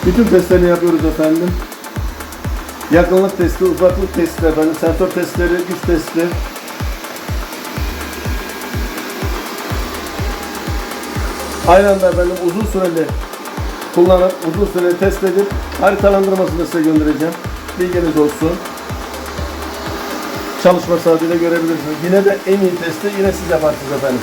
Bütün testlerini yapıyoruz efendim. Yakınlık testi, uzaklık testi efendim, sensör testleri, güç testi. Aynı anda efendim uzun süreli kullanıp, uzun süreli test edip haritalandırmasını da size göndereceğim. Bilginiz olsun. Çalışma saatiyle görebilirsiniz. Yine de en iyi testi yine siz yaparsınız efendim.